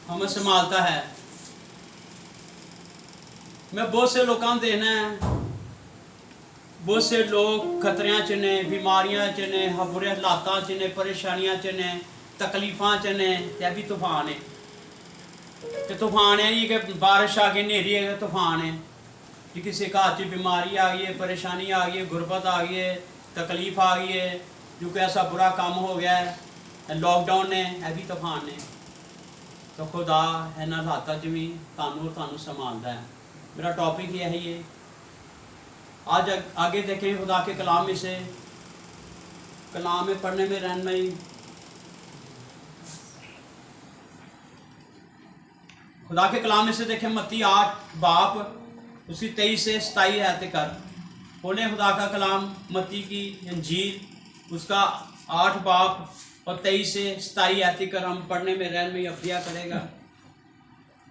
हमें संभालता है। मैं बहुत से लोगों देखना है, बहुत से लोग खतरियां च ने, बीमारियां च ने, बुरे हालातों च ने, परेशानियां च ने, तकलीफां च ने, ते भी तूफान है। ते तूफान है नहीं कि बारिश आ गई, नेरी है, तूफान है कि किसी घर च बीमारी आ गई है, परेशानी आ गई है, गुरबत आ गई है, तकलीफ आ गई है, जो कि ऐसा बुरा काम हो गया है, लॉकडाउन ने, यह भी तूफान ने। तो खुदा इन्होंने हालातों च भी थानू संभालता है। मेरा टॉपिक यही है। आज आगे देखें खुदा के कलाम में से, कलाम में पढ़ने में रहनमई खुदा के कलाम में से देखें मत्ती 8 बाप उसी 23 से 27 आयत कर बोले। खुदा का कलाम मत्ती की इंजील उसका 8 बाप और 23 से 27 आयत कर हम पढ़ने में रहनमई अब दिया करेगा।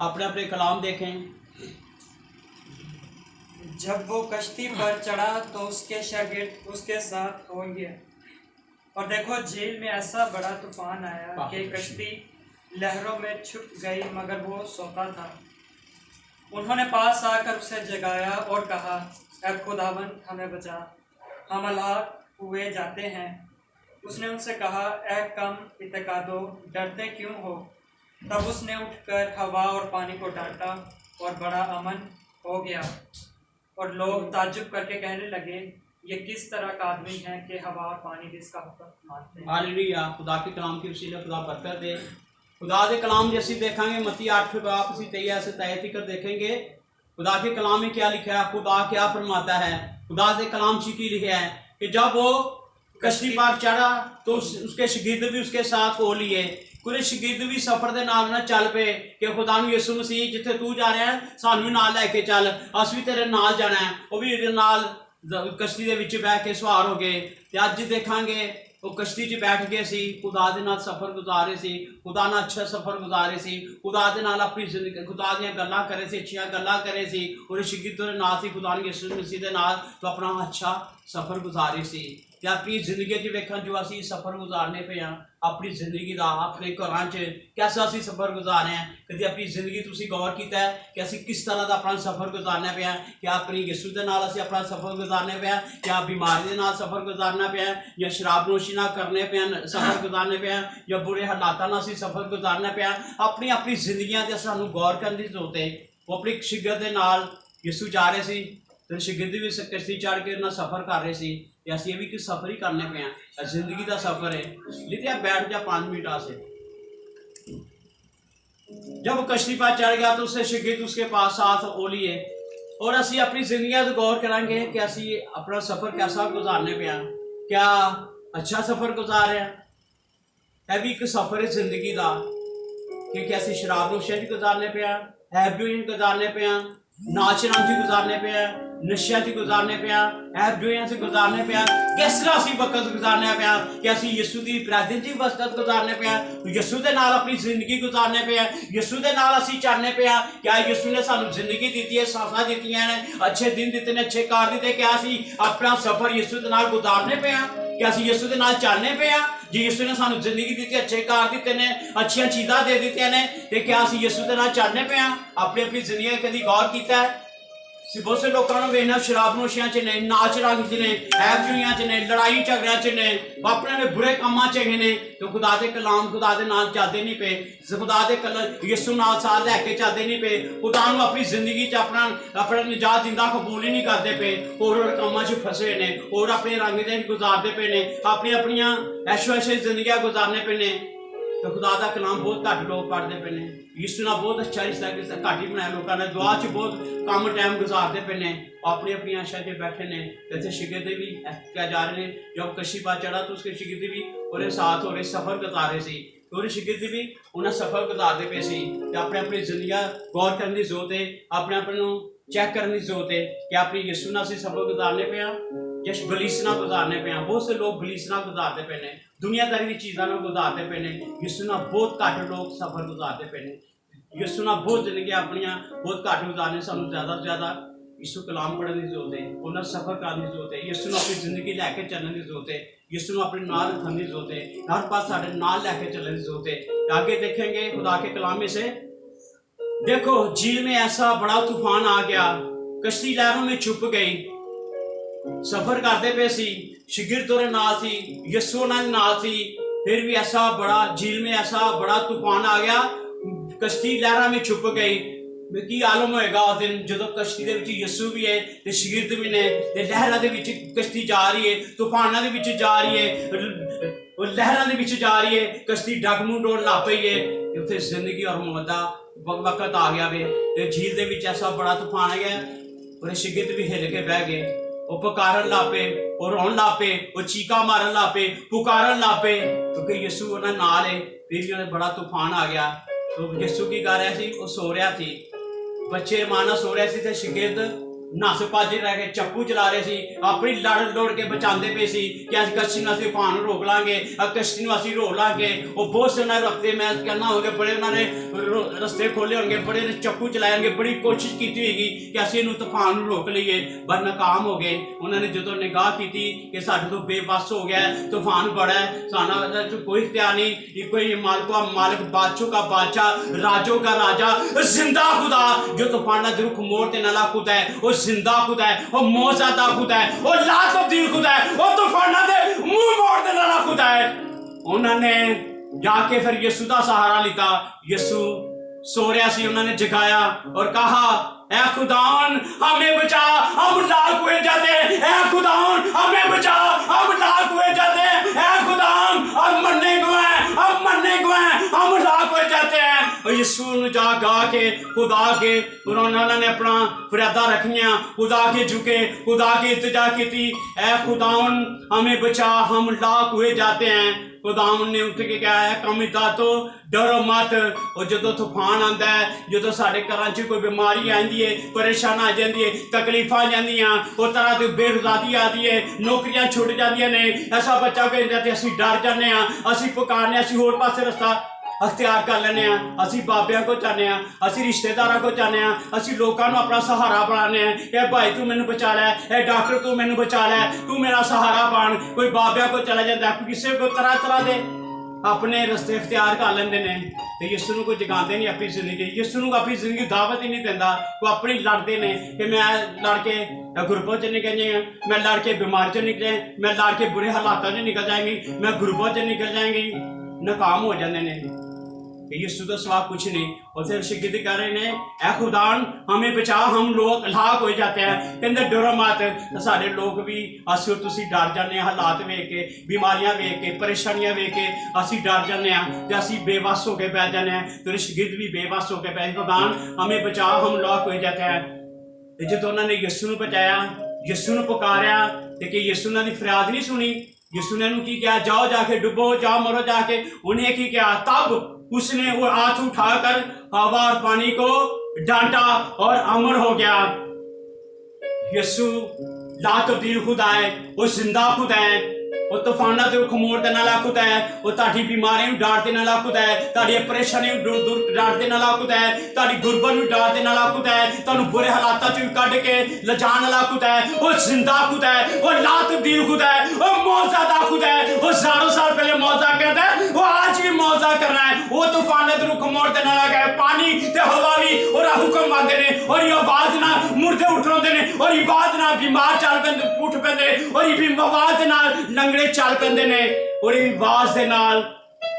अपने अपने कलाम देखें। जब वो कश्ती पर चढ़ा तो उसके शागिर्द उसके साथ हो गए, और देखो झील में ऐसा बड़ा तूफान आया कि कश्ती लहरों में छुप गई, मगर वो सोता था। उन्होंने पास आकर उसे जगाया और कहा, ऐ खुदावंद हमें बचा, हम हलाक हुए जाते हैं। उसने उनसे कहा, ऐ कम इत्तेकादो, डरते क्यों हो? तब उसने उठकर हवा और पानी को डांटा और बड़ा अमन हो गया। और लोग ताज्जुब करके कहने लगे, ये किस तरह का आदमी है कि हवा और पानी भी इसका हुक्म मानते हैं। हालेलुया। खुदा के कलाम की वसीले खुदा बरकत दे। खुदा के कलाम जैसे देखेंगे मत्ती 8 बाप उसी 23 से 27 तक देखेंगे खुदा के कलाम में क्या लिखा है, खुदा क्या फरमाता है। खुदा के कलाम की लिखा है कि जब वो कश्ती पर चढ़ा तो उसके शागिर्द भी उसके साथ हो लिए। पूरे शागिर्द भी सफर के नाल ना चल पे कि खुदा नूं यीशु मसीह जिथे तू जा रहा है सानू भी नाल लैके चल, अस भी तेरे नाल जाना है। वो भी नाल कश्ती दे विच बैठ के सवार हो गए। ते अज देखांगे वो कश्ती च बैठ गए सी, खुदा दे नाल सफर गुजारे सी, खुदा नाल अच्छा सफर गुजारे सी, खुदा दे नाल अपनी जिंदगी खुदा दीयां गल्लां करे सी, अच्छियां गल्लां करे सी। और शागिर्द दे नाल सी खुदा ने यीशु मसीह दे नाल तो अपना अच्छा सफर गुजारे सी। ते अपनी जिंदगी च वेखण जो असीं सफर गुजारने पे हाँ, अपनी जिंदगी का अपने घरां च कैसा असीं सफर गुजार रहे हैं। कभी अपनी जिंदगी तुसीं गौर किया है कि असीं किस तरह का अपना सफर गुजारना पे? क्या अपनी यीशु के नाल असीं अपना सफर गुजारने पे? क्या बीमारी के नाल सफर गुजारना पे? या शराब नोशी ना करने पे सफर गुजारने पे? या बुरे हालातों नाल असीं सफर गुजारना पे? अपनी अपनी जिंदगियां ते सानूं गौर करने की जरूरत है। वो अपनी शागिर्द दे नाल यीशु जा रहे सी, तो शागिर्द भी कश्ती चढ़ के ना सफर कर रहे सी। ऐसी भी कुछ सफर ही करने पे हैं, जिंदगी का सफर है। लिखिए बैठ जा 5 मिनट से। जब कश्ती पर चढ़ गया तो उससे शागिर्द उसके पास साथ हो लिए। और असी अपनी जिंदगी से गौर करांगे कि असी अपना सफर कैसा गुजारने पे हैं। क्या अच्छा सफर गुजार रहे हैं? यह भी एक सफर है जिंदगी का, क्योंकि असी शराब नशे गुजारने पे हैं, हैबिट गुजारने पे हैं, नाच रंग गुजारने पे हैं, नशे च गुजारने पे ऐबजुएं से गुजारने पे किस तरह असीं वक्त गुजारने पे कि असीं यीशु की प्रेजेंस च वक्त गुजारने पे यीशु के नाल अपनी जिंदगी गुजारने पे यीशु के नाल असीं चलने पे क्या यीशु ने सानू जिंदगी दी है, सांसां दित्तियां ने, अच्छे दिन दिते ने, अच्छे कार दिते। क्या असीं अपना सफर यीशु के नाल गुजारने पे कि असीं यीशु के नाल चलने पे जी यीशु ने सानू जिंदगी दी, अच्छे कार दिते ने, अच्छी चीज़ां दे दित्तियां ने, ते क्या असीं यीशु के नाल चलने पे अपनी अपनी जिंदगी कभी गौर किया है? बहुत से लोगों ने वेखना शराब नोशियां च ने, नाच रंग च ने, ऐबजुइयां च ने, लड़ाई झगड़ियां च ने, अपने बुरे कामां च ने। तो खुदा दे कलाम खुदा दे नाल चलते नहीं पे, खुदा दे यीशु नाल साथ लैके चलते नहीं पे, खुदा नूं अपनी जिंदगी च अपना निजात जिंदा कबूल ही नहीं करते पे, और कामां च फसे ने, और अपने रंग दे गुजारते पे ने, अपनी अपनियां ऐशो ऐशे जिंदगियां गुजारने पे ने। तो खुदा का कलाम बहुत घट लोग पढ़ते पे ने। यीशु ने बहुत अच्छा रिश्ता घट ही बनाया लोगों ने, दुआ च बहुत कम टाइम गुजारते पे ने, अपनी अपनी आशा च बैठे ने। इतने शागिर्द भी क्या जा रहे हैं, जब कश्ती पर चढ़ा तो उसके शागिर्द भी और साथ हो रहे सफर गुजारे सी, और शागिर्द भी उन्हें सफर गुजारते पे सी। अपने अपनी जिंदगी गौर करने की जरूरत है, अपने अपने चेक करने की जरूरत है कि अपनी यीशु ने सफर गुजारने पे या गलीसना गुजारने पे। बहुत से लोग गलीसना गुजारते पे ने, दुनियादारी की चीज़ों में गुजारते पे ने। यीशु ने बहुत घट लोग सफर गुजारते पे ने। यीशु ने बहुत जिंदगी अपन बहुत घट गुजारने, सानू ज़्यादा से ज़्यादा यीशु कलाम पढ़ने की जरूरत है, उन्हें सफर करने की जरूरत है, यीशु ने अपनी जिंदगी लैके चलने की जरूरत है। ਯਿਸੂ ਨੂੰ ਆਪਣੇ ਨਾਲ ਰੱਖਣ ਦੀ ਜ਼रूरत है, हर पास साढ़े नाल लैके चलने की जरूरत है। आगे देखेंगे खुदा के कलाम में से, देखो झील में ऐसा बड़ा तूफान आ गया, कश्ती लहरों में छुप गई। सफर करते पे सी, शिगिर्द उहदे नाल सी, यीशु उहनां दे नाल सी, फिर भी ऐसा बड़ा झील में ऐसा बड़ा तूफान आ गया, कश्ती लहरां में छुप गई। की आलम होएगा उस दिन जो कश्ती दे विच यीशु भी है ते शिगिर्द भी ने, ते लहरां दे विच कश्ती जा रही है, तूफानां दे विच जा रही है, लहरां दे विच जा रही है, कश्ती डगमू डोल ला पई है। उत्थे जिंदगी और मौत दा वक्त आ गया वे, ते झील दे विच ऐसा बड़ा तूफान आ गया और शिगिर्द भी हिल के बह गए। वो पुकारन ला पे, वो रोन ला पे, वो चीका मारन ला पे, पुकारन ला पे, क्योंकि यीशु उन्हें नाल है। फिर भी उन्हें बड़ा तूफान आ गया। तो यीशु की कर रहा सी, वो सो रहा थी, बच्चे माना सो रहे थे, शिगिर्द नस भज रह के चप्पू चला रहे सी, अपनी लड़ लोड़ के बचाते पे सी कि अस कश्ती में तूफान रोक लांगे, कश्ती में असीं रोक लांगे। वो बहुत से उन्होंने रस्ते मैं कहना होंगे बड़े उन्होंने रस्ते खोले होंगे, बड़े चप्पू चलाए होंगे, बड़ी कोशिश की होगी कि असीं इहनूं तूफान रोक लीए, पर नाकाम हो गए। उन्होंने जो निगाह की कि साडे तो बेबस हो गया, तूफान बड़ा है, साना कोई इख्तियार नहीं, कोई मालिक का मालिक, बादशाह का बादशाह, राजों का राजा, जिंदा खुदा जो तूफाना के रुख मोड़ने वाला खुदा है, वो जिंदा खुदा है, वो मौजूदा खुदा है, वो ला तब्दील खुदा है, वो तूफाना दे मुंह मोड़ देने वाला खुदा है। उन्होंने जाके फिर यीशु का सहारा लिया। यीशु सो रहा सी, उन्होंने जगाया और कहा, ऐ खुदावन हमें बचा, हम लाख हुए जाते, ऐ खुदावन हमें बचा, हम लाख हुए जाते, ऐ खुदावन हम मरने को हैं, हम मरने को हैं, हम लाख हुए जाते हैं। और यीशु ने जा गा के खुदा के उन्होंने अपना फरियादा रखियां, खुदा के झुके, खुदा की इल्तिजा की थी, ऐ खुदावन हमें बचा, हम लाख हुए जाते हैं। खुदावन ने उठ के कहा है, कमिता तो डरो मत। और जो तूफान आता है, जो साढ़े घर च कोई बीमारी आती है, परेशान आ जाती है, तकलीफा आ जांदियां, और तरह की बेरोजगारी आती है, नौकरियां छुट जांदियां ने, ऐसा बच्चा भेज जाते असीं डर जाते हैं, असीं पुकारने, असीं होर पासे रस्ता अख्तियार कर लेने, असीं बाबियां को चाहते हैं, असीं रिश्तेदारों को चाहते हैं, असीं लोगों को अपना सहारा बनाने, ए भाई तू मैनू बचा लै, ए डॉक्टर तू मैनू बचा लै, तू मेरा सहारा बन। कोई बाबियां को चला जाता है, किसी को तरह तरह के अपने रस्ते अख्तियार कर लेंदे ने, ते यीशु नूं कोई जगांदे नहीं अपनी जिंदगी, यीशु नूं अपनी जिंदगी दावत ही नहीं देंदा। वो अपनी लड़ते ने कि मैं लड़के गुरबत च निकल जाए, मैं लड़के बीमार च निकले, मैं लड़के बुरे हालातों च निकल जाएंगी, मैं गुरबत च निकल जाएंगी, नाकाम हो जाते हैं। यीशु तो सवा कुछ नहीं। और फिर शिगिर्द कह रहे ने, ऐ खुदान हमें बचा, हम लोग हलाक हो जाते हैं। कहते डरो मत। साढ़े लोग भी असीं तुसीं डर जाते हैं, हालात वेख के, बीमारियां वेख के, परेशानियां वेख के असीं डर जाते हैं, तो असीं बेबस होकर पै जाते हैं। तो शिगिर्द भी बेबस होकर पै, खुदान हमें बचा, हम लोग हो जाते हैं। जो उन्होंने यीशु नूं बचाया, यीशु नूं पुकारिया, तो कि यीशु उन्होंने फरियाद नहीं सुनी। यीशु ने की किया, जाओ जाके डुबो, जाओ मरो जाके। उन्हें की किया, तब उसने वो हाथ उठाकर हवा और पानी को डांटा और अमर हो गया। यीशु ला तब्दील खुदा है, वो जिंदा खुदा है, वो तूफाना से खमोड़ देने वाला खुदा है, वो ताड़ी बीमारियों डांट देने वाला खुदा है, ताड़ी परेशानियों दूर डांट देने वाला खुदा है, ताड़ी गुरबत में डांट देने वाला खुदा है, तानू बुरे हालातों से कढ़ के लजाने वाला खुदा है। वो जिंदा खुदा है, वो ला तब्दील खुदा है, वो मौजूदा खुदा है। वो हज़ारों साल पहले मौजा कहता है, वो आज भी मौजा कर रहा है। वो तूफान ने रुख मोड़ देने लगा है, पानी ते हवा भी और हुक्म आते ने, और ये आवाज ना मुर्दे उठाते ने, और ये आवाज ना बीमार चल पैंदे उठ पैंदे, और ये आवाज ना लंगड़े चल पैंदे ने, और ये आवाज दे नाल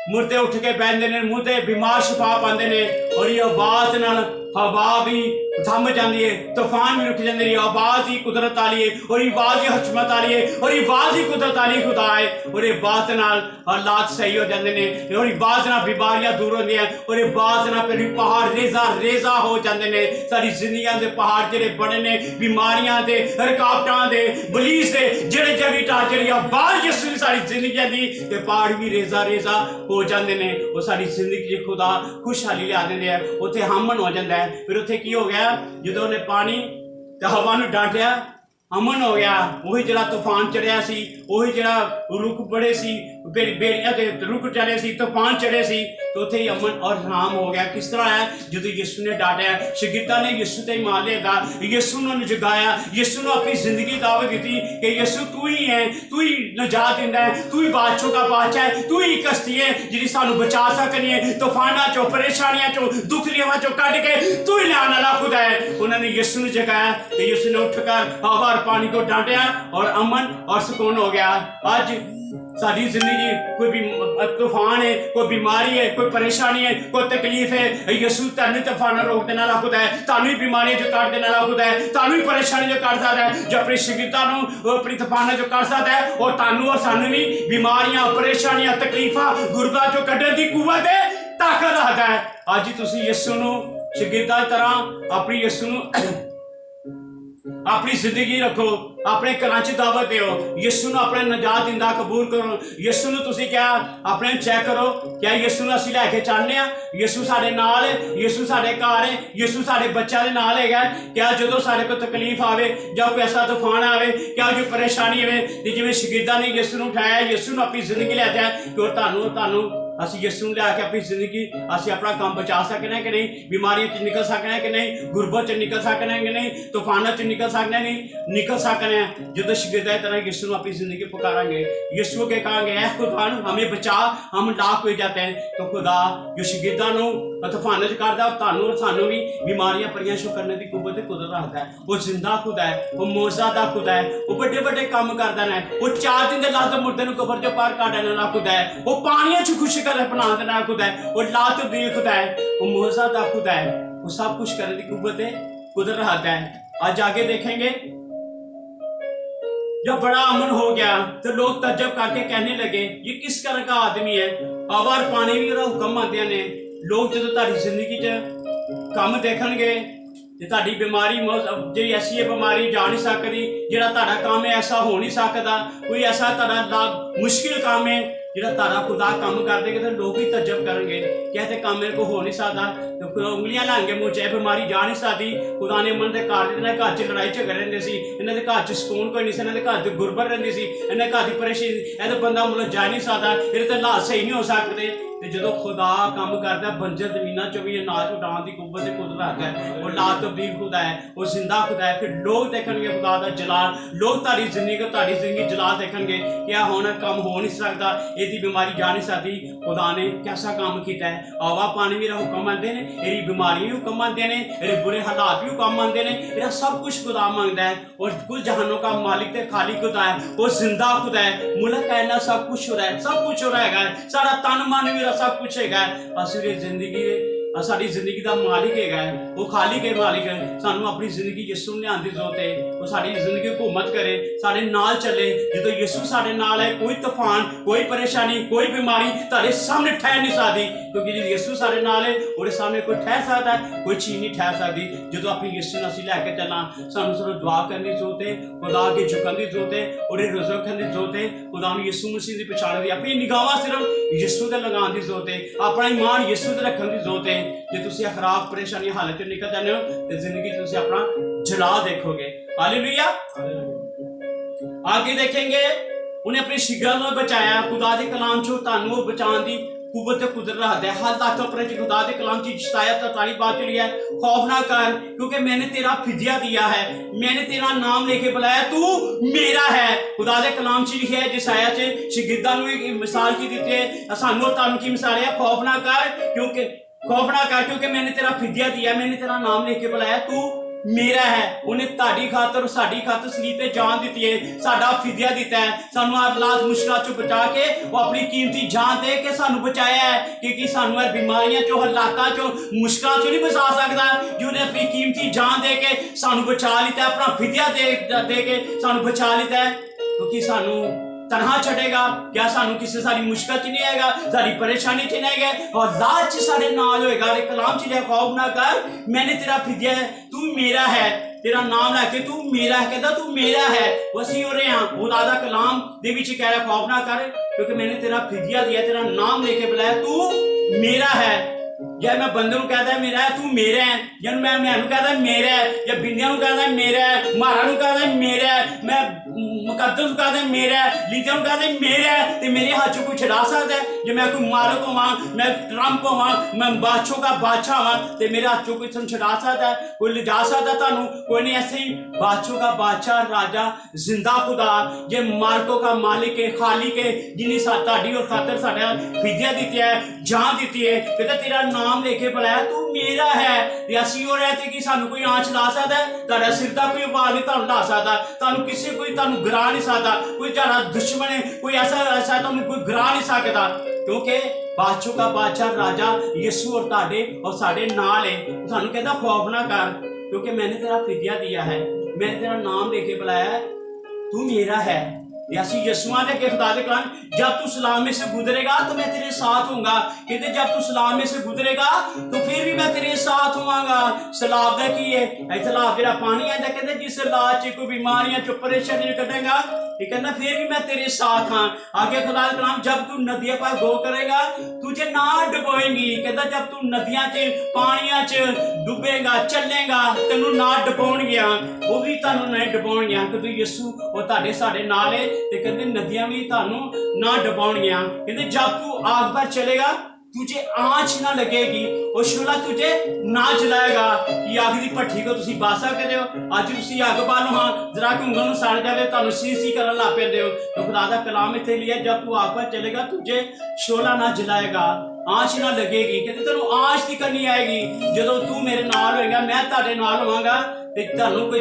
मुर्दे उठ के बैठते ने, मुर्दे बीमार शिफा पाते ने, और ये आवाज नाल हवा भी थम जाती है, तूफान भी रुक जाते हैं। आवाज ही कुदरत वाली है, और आवाज ही हकमत वाली है, और आवाज ही कुदरत वाली खुदा है। और आवाज नाल हालात सही हो जाते हैं, और आवाज नाल बीमारियां दूर होती हैं, और आवाज नाल फिर पहाड़ रेजा रेजा हो जाते हैं। सारी जिंदगी के पहाड़ जिहड़े बने ने बीमारियां दे, रुकावटां दे, बलीस दे, जिहड़े जड़ी टाजरी आवाज यीशु सारी जिंदगी दी, ते पहाड़ भी रेजा रेजा हो जाते हैं। वो सारी जिंदगी खुदा खुशहाली लिया देंदे हैं, उत्थे हमन हो जाता है। फिर उत्थे की हो गया, जो उन्हें पानी ते हवा नूं डांटिया, अमन हो गया। वही जिहड़ा तूफान चढ़िया सी, ਉਹੀ ਜਿਹੜਾ ਰੁੱਖ ਬੜੇ ਸੀ, ਬੇੜੀਆਂ ਤੇ ਰੁੱਖ ਚੜੇ ਸੀ, ਤੂਫਾਨ ਚੜੇ ਸੀ, ਤੇ ਉੱਥੇ ਹੀ ਅਮਨ ਔਰ ਆਰਾਮ ਹੋ ਗਿਆ। ਕਿਸ ਤਰ੍ਹਾਂ ਹੈ? ਜਦੋਂ ਯਿਸੂ ਨੇ ਡਾਂਟਿਆ, ਸ਼ਾਗਿਰਦਾਂ ਨੇ ਯਿਸੂ ਤੇ ਈਮਾਨ ਲਿਆਂਦਾ, ਯਿਸੂ ਨੂੰ ਜਗਾਇਆ, ਯਿਸੂ ਨੂੰ ਆਪਣੀ ਜ਼ਿੰਦਗੀ ਦਾਅਵਤ ਦਿੱਤੀ ਕਿ ਯਿਸੂ ਤੂੰ ਹੀ ਹੈ, ਤੂੰ ਹੀ ਨਜਾਤ ਦਿੰਦਾ ਹੈ, ਤੂੰ ਹੀ ਬਾਦਸ਼ਾਹ ਦਾ ਬਾਦਸ਼ਾਹ ਹੈ, ਤੂੰ ਹੀ ਕਸ਼ਤੀ ਹੈ ਜਿਹੜੀ ਸਾਨੂੰ ਬਚਾ ਸਕਣੀ ਹੈ ਤੂਫਾਨਾਂ ਚੋਂ, ਪਰੇਸ਼ਾਨੀਆਂ ਚੋਂ, ਦੁੱਖ ਲੀਹਾਂ ਚੋਂ ਕੱਢ ਕੇ, ਤੂੰ ਹੀ ਲਿਆਉਣ ਵਾਲਾ ਖੁਦਾ ਹੈ। ਉਹਨਾਂ ਨੇ ਯਿਸੂ ਨੂੰ ਜਗਾਇਆ ਤੇ ਯਿਸੂ ने उठकर हवा और पानी को डांटा और अमन और सुकून हो गया। आज साड़ी जिंदगी कोई भी तूफान है, कोई बीमारी है, कोई परेशानी है, कोई तकलीफ है, यीशु तानू तूफान रोक देने वाला खुदा है, तानू बीमारी जो काट देने वाला खुदा है, तानू परेशानी जो काट सकता है, जो अपनी शिगिरता अपनी तूफान जो काट सकता है, और तानू और सानू भी बीमारियां, परेशानियां, तकलीफा, गुरबा जो कड्ढण दी कुवत है, ताकत रखता है। आज तुसी यीशु नू शिगिरता तरह अपनी यीशु नू अपनी जिंदगी रखो, अपने घर च दावत दो, यीशु नू अपने नजात दिंदा कबूल करो। यीशु नू तुसी क्या अपने चेक करो, क्या यीशु नू असीं लैके चलने आ? यीशु साडे नाल है, यीशु साडे घर है, यीशु साडे बच्चों दे नाल हैगा। क्या जदों साडे कोल तकलीफ आवे जां कोई ऐसा तूफान आवे, क्या कोई परेशानी आवे, ते जिवें शागिर्दां ने यीशु नू उठाया, यीशु नू अपनी जिंदगी लै जाए कि तुहानू असीं यीशु नू लैके अपनी जिंदगी असीं अपना काम बचा सकने कि नहीं, बीमारियों च निकल सकने कि नहीं, गुरबत च निकल सकने कि नहीं, तूफानों च निकल सकने नहीं, निकल सकने। जो शागिर्दां की तरह यीशु नू अपनी जिंदगी पुकारांगे, यीशु के कहांगे ऐ खुदा हमें बचा, हम लाख हो जाते हैं, तो खुदा जो शागिर्दां नू तूफानों च करदा, तुहानू और सानू भी बीमारियां परेशान करने की कुवत कुदरत रखता है। वो जिंदा खुदा है, वो मौजूदा दा खुदा है, वो बड़े बड़े काम करदा है, वो 4 दिन के लाश मुर्दे नू कबर चों बाहर कढण वाला खुदा है, वो पानियों च खुश कर बना देना खुदा है, वो ला तब्दील खुदा है, वो मौजूदा दा खुदा है, वो सब कुछ करने की कुवत है कुदरत रखता है। आज आगे देखेंगे जब बड़ा अमन हो गया तो लोग तज्जब करके कहने लगे ये किस तरह का आदमी है, हवा और पानी भी ਉਹਦਾ ਹੁਕਮ ਮੰਨਦੇ ਨੇ। लोग ਜਦੋਂ ਤੁਹਾਡੀ ਜ਼ਿੰਦਗੀ 'ਚ ਕੰਮ ਦੇਖਣਗੇ ਤੇ ਤੁਹਾਡੀ ਬਿਮਾਰੀ ਜਿਹੜੀ ਐਸੀ ਹੈ ਬਿਮਾਰੀ ਜਾ ਨਹੀਂ ਸਕਦੀ, ਜਿਹੜਾ ਤੁਹਾਡਾ ਕੰਮ ਹੈ ਐਸਾ ਹੋ ਨਹੀਂ ਸਕਦਾ, ਕੋਈ ਐਸਾ ਤੁਹਾਡਾ ਮੁਸ਼ਕਿਲ ਕੰਮ ਹੈ ਜਿਹੜਾ ਤੁਹਾਡਾ ਖੁਦਾ ਕੰਮ ਕਰ ਦੇਗਾ, ਤਾਂ ਲੋਕ ਹੀ ਤਜਬ ਕਰਨਗੇ ਕਿ ਇਹ ਤੇ ਕੰਮ ਮੇਰੇ ਕੋ ਹੋ ਨਹੀਂ ਸਕਦਾ, ਤੇ ਉਂਗਲੀਆਂ ਲਾਣਗੇ ਮੂੰਹ 'ਚ, ਇਹ ਬਿਮਾਰੀ ਜਾ ਨਹੀਂ ਸਕਦੀ। ਖੁਦਾ ਨੇ ਮਨ ਦੇ ਘਰ ਇਹਨਾਂ ਘਰ 'ਚ ਲੜਾਈ ਝਗੜੇ ਰਹਿੰਦੇ ਸੀ, ਇਹਨਾਂ ਦੇ ਘਰ 'ਚ ਸਕੂਨ ਕੋਈ ਨਹੀਂ ਸੀ, ਇਹਨਾਂ ਦੇ ਘਰ 'ਚ ਗੁਰਬਤ ਰਹਿੰਦੀ ਸੀ, ਇਹਨਾਂ ਘਰ ਦੀ ਪਰੇਸ਼ਾਨੀ, ਇਹ ਤਾਂ ਬੰਦਾ ਮੁੱਲ ਜਾ ਨਹੀਂ ਸਕਦਾ, ਇਹਦੇ ਤਾਂ ਹਾਲਾਤ ਸਹੀ ਨਹੀਂ ਹੋ ਸਕਦੇ। ਤੇ ਜਦੋਂ ਖੁਦਾ ਕੰਮ ਕਰਦਾ ਬੰਜਰ ਜ਼ਮੀਨਾਂ 'ਚੋਂ ਵੀ ਅਨਾਜ ਉਡਾਉਣ ਦੀ ਕੁਵਤ ਤੇ ਕੁਦਰਤ ਰੱਖਦਾ ਹੈ, ਉਹ ਲਾ ਤਬਦੀਲ ਖੁਦਾ ਹੈ, ਉਹ ਜ਼ਿੰਦਾ ਖੁਦਾ ਹੈ। ਫਿਰ ਲੋਕ ਦੇਖਣਗੇ ਖੁਦਾ ਦਾ ਜਲਾਲ, ਲੋਕ ਤੁਹਾਡੀ ਜ਼ਿੰਦਗੀ ਜਲਾਲ ਦੇਖਣਗੇ ਕਿ ਇਹ ਹੁਣ ਕੰਮ ਹੋ ਨਹੀਂ ਸਕਦਾ, ਇਹਦੀ ਬਿਮਾਰੀ ਜਾ ਨਹੀਂ ਸਕਦੀ। ਖੁਦਾ ਨੇ ਕੈਸਾ ਕੰਮ ਕੀਤਾ ਹੈ, ਹਵਾ ਪਾਣੀ ਵੀ ਹੁਕਮ ਮੰਨਦੇ ਨੇ, ਇਹਦੀ ਬਿਮਾਰੀ ਵੀ ਹੁਕਮ ਮੰਨਦੇ ਨੇ, ਇਹਦੇ ਬੁਰੇ ਹਾਲਾਤ ਵੀ ਹੁਕਮ ਮੰਨਦੇ ਨੇ, ਇਹਦਾ ਸਭ ਕੁਛ ਖੁਦਾ ਮੰਗਦਾ है। और कुल जहानों का मालिक ते खाली खुदा है, वो जिंदा खुदा है, मुल्क कहना सब कुछ हो रहा है, सब कुछ हो रहा है, सारा तन मन भी सब कुछ है। असली जिंदगी साड़ी जिंदगी का मालिक है, वो खाली के मालिक है। सानू अपनी जिंदगी यीशु ने आने की जरूरत है, वो साड़ी जिंदगी हुकूमत करे, साढ़े नाल चले। जो यीशु साढ़े नाल है, कोई तूफान, कोई परेशानी, कोई बीमारी तारे सामने ठहर नहीं सकती, क्योंकि जो यीशु साढ़े नाल है वो सामने कोई ठहर सकता है, कोई चीज नहीं ठहर सकती। जो अपनी यीशु ने असीं लैके चलना, सानू सिर्फ दुआ करने की जरूरत है, खुदा अगे झुकन की जरूरत है, और रोज़ा रखने की जरूरत है। खुदा नूं यीशु मसीह की पछाण दी, अपनी निगाहां सिर्फ यीशु ते लगाने की जरूरत है, अपना ईमान यीशु ते रखने की जरूरत है। जे तुसीं खराब परेशानी हालत च निकल जाते हो तो जिंदगी तुसीं अपना जला देखोगे। हालेलुया। आगे देखेंगे उन्हें अपनी शिगल में बचाया, खुदा के कलाम चो तुहानू बचाने की कुवत कुदरत रखता है। हर तक अपने खुदा के कलाम की शतायत 43 बात चली है, खौफ ना कर क्योंकि मैंने तेरा फिदिया दिया है, मैंने तेरा नाम लेके बुलाया, तू मेरा है। खुदा के कलाम च लिखा है, जिसाया च शागिर्दां नूं एक मिसाल की दी है, सानू तुहानू की मिसाल है, खौफ ना कर क्योंकि मैंने तेरा फिदिया दिया, मैंने तेरा नाम लेके बुलाया, तू मेरा है। उन्हें ताड़ी खातर साड़ी खातर सलीब पे जान दी है, साडा फिदिया दिता है, सानू हालात मुश्किलों चो बचा के वो अपनी कीमती जान दे के सानू बचाया है, क्योंकि सानू बीमारियों चो हालातों चो मुश्किलों चो नहीं बचा सकता। जिन्हें अपनी कीमती जान दे के सानू बचा लिता है, अपना फिदिया दे के सानू बचा लिता है, क्योंकि सानू तनहा छड़ेगा क्या, सानू किसी सारी मुश्किल च नहीं आएगा, सारी परेशानी च नहीं आएगा, और लाज सारे नाल होएगा। कलाम च लिया, खौफ ना कर मैंने तेरा फिदिया है, तू मेरा है, तेरा नाम लैके तू मेरा है, कहता तू मेरा है। वसी हो रहे हैं खुदा दा कलाम दे विच कह रहा, खौफ ना कर क्योंकि मैंने तेरा फिदिया दिया, तेरा नाम लेके बुलाया, तू मेरा है। या मैं बंदे ਨੂੰ कहता मेरा है, तू मेरा है, या मैं मैनू कहता मेरा है, या बिंदिया ਨੂੰ कहता मेरा है, मारा ਨੂੰ कहता मेरा है, मैं मुकद्दस ਨੂੰ कहता मेरा है, लीजा ਨੂੰ कहता मेरा है, तो मेरे हाथ चों कोई छड़ा सकता है? जे मैं कोई मालक होवां, मैं ट्रंप होवां, मैं बादशाह का बादशाह होवां, तो मेरे हाथ चों कोई तुहानू छड़ा सकता है? कोई ले जा सकता तुहानू? कोई नहीं। ऐसे ही बादशाह का बादशाह, राजा, जिंदा खुदा, जे मालिकों का मालिक है, खालिक है, जिन्हें साड़ी और खातर साढ़ा फिदिया दी है, जान दी है, कहते तेरा नाम लेके बुलाया, तू मेरा है। ते असीं हो रहे थे कि सानू कोई आंच ला सकता है? तुहाडा सिर दा कोई वाल नहीं तुहानू ला सकता, तुहानू किसी कोई तुहानू गिरा नहीं सकता, कोई तुहाडा दुश्मन है, कोई ऐसा तुहानू कोई गिरा नहीं सकता, क्योंकि बादशाह का बादशाह राजा यीशु और ताड़े और साढ़े नाल है। सानू कहता खौफ ना कर, क्योंकि मैंने तेरा फिदिया दिया है, मैंने तेरा नाम लेके बुलाया है, तू मेरा है। ऐसी यीशुआ ने खुदा दे कलाम, जब तू सलाम में से गुजरेगा तो मैं तेरे साथ होऊंगा। कहते जब तू सलाम में से गुजरेगा तो फिर भी मैं तेरे साथ होवांगा। सलाब दा की है, इह सलाब जेड़ा पानी आंदा, कहते जिस सलाब च कोई बीमारियां चो परेशानी कटेगा, ठीक है ना, फिर भी मैं तेरे साथ हाँ। आगे खुदा दे कलाम, जब तू नदियां पर गो करेगा तुझे ना डुबोएंगी। कहता जब तू नदियां च पानियां च डुबेगा चलेगा तेनू ना डुबोणगियां, वो भी तुहानू नहीं डुबोणगियां, क्योंकि यीशु और तुहाडे साडे नाल है। ते कहते नदियां भी तुहानू ना डुबोणगियां। कहते जब तू आग पर चलेगा तुझे आंच ना लगेगी और शोला तुझे ना जलाएगा। कि आग की भट्ठी को तुसी बास सकते हो? अज तुसी अग बालो हाँ, जरा कि उंगल सड़ जाए तुहानू सी करन लग पैंदे हो। तो खुदा दा कलाम इत्थे लिया, जब तू आग पर चलेगा तुझे शोला ना जलाएगा, आंच ना लगेगी। कहते तेनू आंच दी करनी आएगी जदों तू मेरे नाल होएगा, मैं तुहाडे नाल होवांगा। ते तुहानू कोई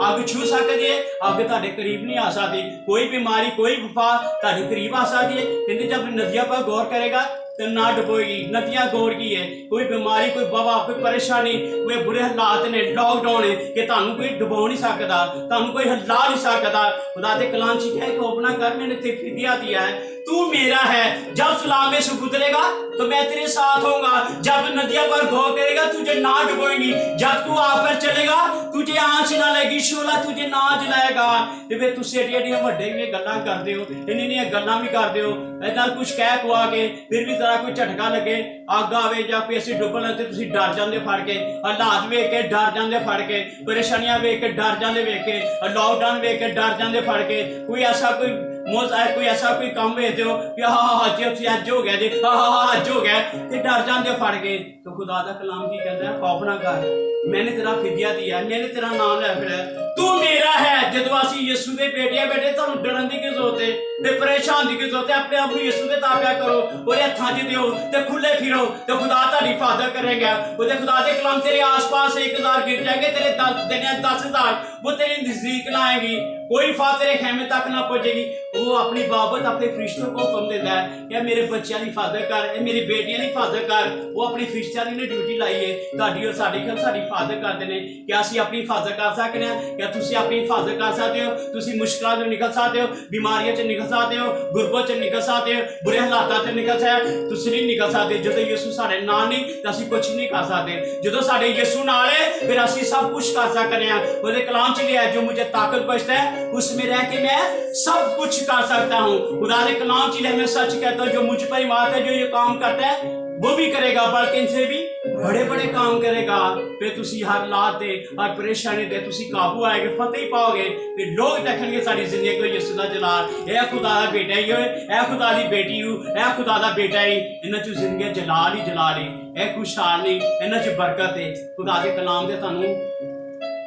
अग छू सकदी है, अग तुहाडे करीब नहीं आ सकदी। कोई बीमारी कोई वफा तुहाडे करीब आ सकदी है। कहते जब नदियां पर गौर करेगा तो ना डुबोएगी। नदियां गौर की है, कोई बीमारी कोई वबा कोई परेशानी कोई बुरे हालात ने, लॉकडाउन है, कि तुहानू कोई डुबो नहीं सकता, तुहानू कोई हिला नहीं सकता। खुदा दे कलाम च कहे खौफ ना कर, मैंने तेरे फिदिया दिया है, तू मेरा है। जब सलाम में से गुजरेगा तो मैं तेरे साथ होऊंगा। जब नदियां पर गौर करेगा तुझे ना डुबोएंगी। जब तू आग पर चलेगा तुझे आंच ना लगेगी, शोला तुझे ना जलाएगा। ते फिर तुसीं एडियां वड्डे भी गल्लां करदे हो, इन्नियां गल्लां भी करदे हो, इदां कुछ कह कुआ के फिर भी जरा कोई झटका लगे, अग आवे जां कोई असीं डुबण ते तुसीं डर जांदे फड़ के, हालात वेख के डर जांदे फड़ के, परेशानियां वेख के डर जांदे वेख के, लॉकडाउन वेख के डर जांदे फड़ के, कोई ऐसा कोई कोई ऐसा कोई काम भेजते हो कि हाँ जी अज हो गया जी, हाँ अज हो गया, ते डर जाते फड़ के। तो खुदा दा कलाम की कहता है खौफ ना कर, मैंने तेरा फिदिया दिया, मैंने तेरा नाम लै फिर तू मेरा है। जदों असीं यीशु दे बेटे तुहानू डरन दी की जरूरत है ते परेशान दी की जरूरत है? अपने आप को यीशु दे ताबा करो, ओहदे हत्थां च दिओ ते खुले फिरो, ते खुदा तुहाडी हिफाजत करेगा। ओहदे खुदा दे कलाम तेरे आस पास 1000 गिर जाएंगे, तेरे 10,000 वो तेरे नजदीक ना आएगी, कोई फा तेरे खेमे तक ना पहुंचेगी। वो अपनी बाबत अपने फरिश्तों को हुक्म देता है कि मेरे बच्चों की हिफाजत कर, मेरी बेटियां की हिफाजत कर। वो अपनी फरिश्तियां की ड्यूटी लाई है, तुहाडी और साडी हिफाजत करते हैं। क्या असीं अपनी हिफाजत कर सकते हैं? क्या तुसीं अपनी हिफाजत कर सकते हो? तुसीं मुश्किलों से निकल सकते हो, बीमारियों से निकल सकते हो, गुरबत से निकल सकते हो, बुरे हालातों से निकल सकते, तुसीं नहीं निकल सकते। जो यीशु साडे नाल नहीं तो असीं कुछ नहीं कर सकते। जो साडे यीशु नाल है फिर असीं सब कुछ कर सकते हैं। उसदे कलाम च लिया है, जो मुझे ताकत बचता है उसमें रह के मैं सब कुछ कर सकता हूँ। खुदा दे कलाम च लिया, मैं सच कहता हूँ जो मुझ पर ईमान है, जो ये काम करता है वो भी करेगा, बल्कि इनसे भी बड़े बड़े काम करेगा। फिर तुसी हर हालात दे हर परेशानी दे तुसी काबू आएगे, फतेह पाओगे। फिर लोग देखेंगे सारी जिंदगी को यीशु दा जलाल, ए खुदा दा बेटा ही होए, ए खुदा दी बेटी हो, ए खुदा दा बेटा ही। इन्हां च जिंदगी जलाल ही जलाल है, ए खुशहाल नहीं, इन्हां च बरकत है। खुदा दे कलाम दे सानू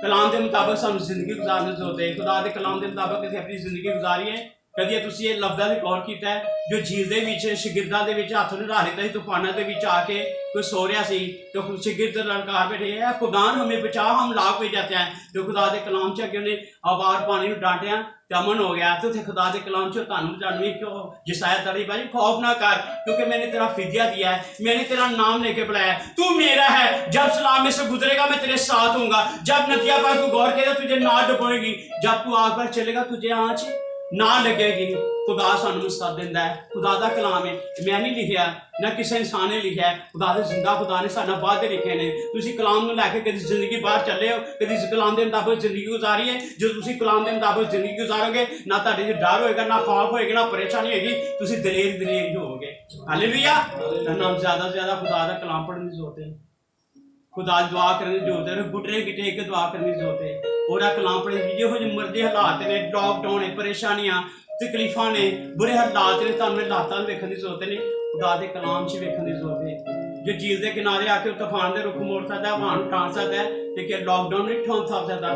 कलाम के मुताबिक सानू जिंदगी गुजारने की जरूरत है। खुदा के कलाम के मुताबिक असीं अपनी जिंदगी गुजारी है। कभी तुसीं ये लफ्ज़ां ते गौर कीता है, जो झील दे विच शागिर्दां दे विच हत्थ नढ़ा लिता सी, तूफानां दे विच आके कोई सो रहा सी, तो शागिर्द ललकार बैठे है, खुदान हमें बचा, हम लाख हो जाते हैं। तो खुदा के कलाम च अगे उन्हें आवार पानी में डांटिया तो अमन हो गया। तो खुदा के कलाम च तुहानू क्यों जिसाया तड़ी भाई खौफ ना कर, क्योंकि मैंने तेरा फिदिया दिया है, मैंने तेरा नाम लेके बुलाया, तू मेरा है। जब सलाम में से गुजरेगा मैं तेरे साथ हूँगा। जब नदियाँ पर तू गौर करेगा तुझे ना डुबोएगी। जब तू आग पर चलेगा तुझे आँच ना लगेगी। खुदा सानू साथ दिंदा है, खुदा दा कलाम है, मैं नहीं लिखिया ना किसी इंसान ने लिखा है, खुदा दे जिंदा खुदा ने साडे वादे लिखे ने। तुसीं कलाम नूं लैके कदी जिंदगी बाहर चले हो, कदी इस कलाम के मुताबिक जिंदगी गुजारी है। जो तुसीं कलाम के मुताबिक जिंदगी गुजारोगे ना तुहाडे च डर होएगा, ना खौफ होएगा, ना परेशानी होएगी, तुसीं दलेर ही होवोगे। हालेलुया। नाम ज्यादा से ज्यादा खुदा दा कलाम पढ़ने की जरूरत है, खुदा दुआ करने की जरूरत है, घुटने गिटे एक दुआ करने की जरूरत है। और कलाम पढ़े जो मर्जी हालात ने, लॉकडाउन है, परेशानियां तकलीफा ने, बुरे हालात ने, तुहानूं हालात वेखण की जरूरत नहीं, खुदा के कलाम च वेखण की जरूरत है। जो झील के किनारे आके तूफान के रुख मोड़ सकता है, वहां टाण सकता है, लेकिन लॉकडाउन नहीं ठोन सकता।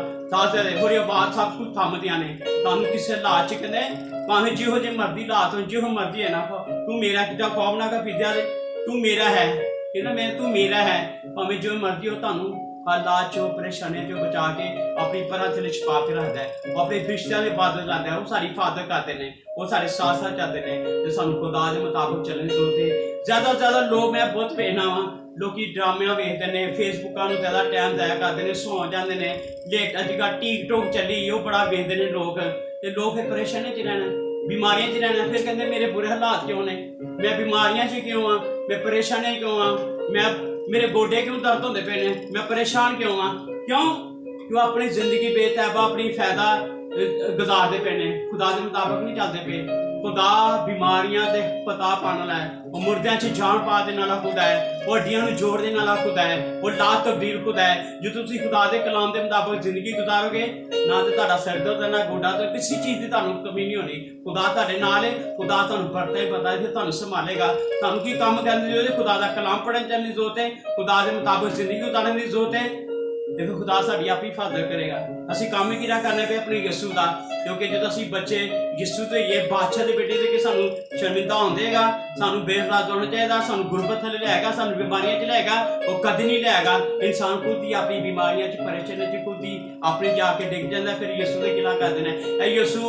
थोड़ी आवाज सब कुछ थमदियां ने। तुहानूं किसी हालात च कहते भावें जिहो जे मर्जी हालात हो, जिहो मर्जी है ना, तू मेरा कितना खौफ ना कर फिरदा दे, तू मेरा है कहना, मैं तू मेरा है। भावें जो मर्जी हो, तुहानूं हालात चो परेशानियों चो बचा के अपनी परह थले छुपा के रखता है। वो अपने रिश्तियों के बादल लाता है, वो सारी हिफाजत करते हैं, वो सारे साथ साथ चलते हैं। तो सानू खुदा के मुताबिक चलने की जरूरत है। ज़्यादा से ज़्यादा लोग, मैं बहुत भेजना वा, लोग ड्रामे वेखते हैं, फेसबुक में ज़्यादा टाइम ज़ाया करते हैं, सौ जाते हैं लेट। अजकल टिकटॉक चली, वो बड़ा वेखते हैं लोग, तो लोग फिर परेशानी च रहना, बीमारियां च रहना। फिर कहते मेरे बुरे हालात क्यों ने, मैं बीमारियां च क्यों हाँ, मैं परेशानियां क्यों हाँ, मैं मेरे गोडे क्यों दर्द होते पे ने, मैं परेशान क्यों हाँ। क्यों अपनी जिंदगी बेतैबा अपनी फायदा गुजारते पे ने, खुदा के मुताबिक नहीं चलते पे। खुदा बीमारियां दे पता पाने वाला है, वो मुर्दियां च जान पा देने वाला खुदा है, वो हड्डियां नूं जोड़ देने वाला खुदा है, वो लात तब्दील खुदा है। जो तुसीं खुदा के कलाम के मुताबिक जिंदगी गुजारोगे ना, तो तुहाडा सिर दर्द है, ना गोडा दर्द, किसी चीज़ की तुहानूं कमी नहीं होनी। खुदा तुहाडे नाल है, खुदा तुहानूं पता ही पता है, फिर तुहानूं संभालेगा। तुहानूं की काम करने की जरूरत है, खुदा का कलाम पढ़ने चलने की जरूरत है, खुदा के मुताबिक जिंदगी गुजारने की जरूरत है। देखो खुदा साडी आप ही हिफाजत करेगा। असीं काम ही किहड़ा करने पे अपने यीशु का, क्योंकि जो असीं बच्चे यीशु तो ये बादशाह के बेटे थे कि सानू शर्मिंदा होने देगा, सानू बेराज होना चाहिए, सानू गुरबत थले लैगा, सानू बीमारियां च लैगा, वो कद नहीं लैगा। इंसान खुद ही अपनी बीमारियां च परेशानियां च खुद ही अपने जाके डिग जाता, फिर यीशु ने गिला कर देना, ऐ यीशु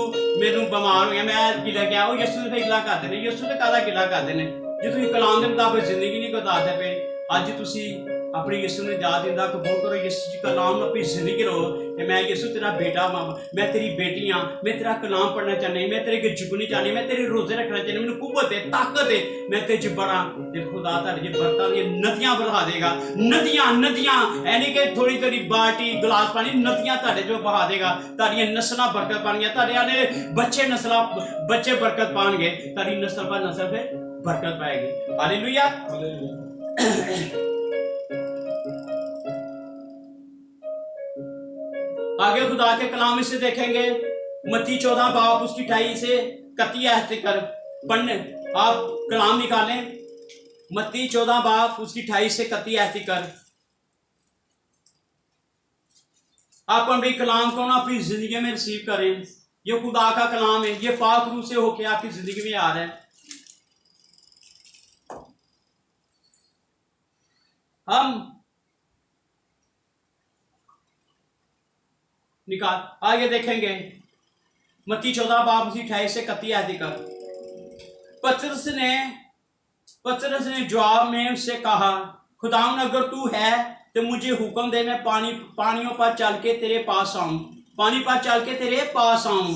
मैनू बीमार हो गया, मैं गिला गया, वो यीशु ने गिला कर देना। यीशु ने काहदा गिला कर देना जो तुसीं कलाम के मुताबिक जिंदगी नहीं गुजारदे पे। अज तुसीं अपने यीशु ने जा दिंदा, कबूल करो यीशु जी कलाम अपनी जिंदगी रहो कि मैं यीशु तेरा बेटा हाँ, मैं तेरी बेटी हाँ, मैं तेरा कलाम पढ़ना चाहनी, मैं तेरे अगे झुकनी चाहनी, मैं तेरे रोजे रखना चाहनी, मैंने कुव्वत है, ताकत है, मैं तेरे च बड़ा। ते खुदा तुहाडी बरकतां दी नदियां बहा देगा, नदियां नदियां, यानी कि थोड़ी थोड़ी बाल्टी गिलास पानी, नदियां तुहाडे चो बहा देगा। तुहाडियां नस्लां बरकत पाणगियां, तुहाडे आने बच्चे नस्लां बच्चे बरकत पाणगे, तुहाडी नस्ल पर नस्ल फिर बरकत पाएगी। हालेलुया। आगे खुदा के कलाम से देखेंगे, मत्ती 14 बाब उसकी 28 से 31 आयत कर पढ़ने, आप कलाम निकालें, मत्ती 14 बाब उसकी 28 से 31 आयत कर। आप अपने कलाम को ना अपनी जिंदगी में रिसीव करें। ये खुदा का कलाम है, ये पाक रूह से होके आपकी जिंदगी में आ रहा है। हम निकाल आगे देखेंगे, मत्ती 14 बाब उसकी 28 से 31 आयत कर। पतरस ने जवाब में उससे कहा, खुदावन अगर तू है तो मुझे हुक्म दे, मैं पानियों पर चल के तेरे पास आऊं, पानी पर चल के तेरे पास आऊं।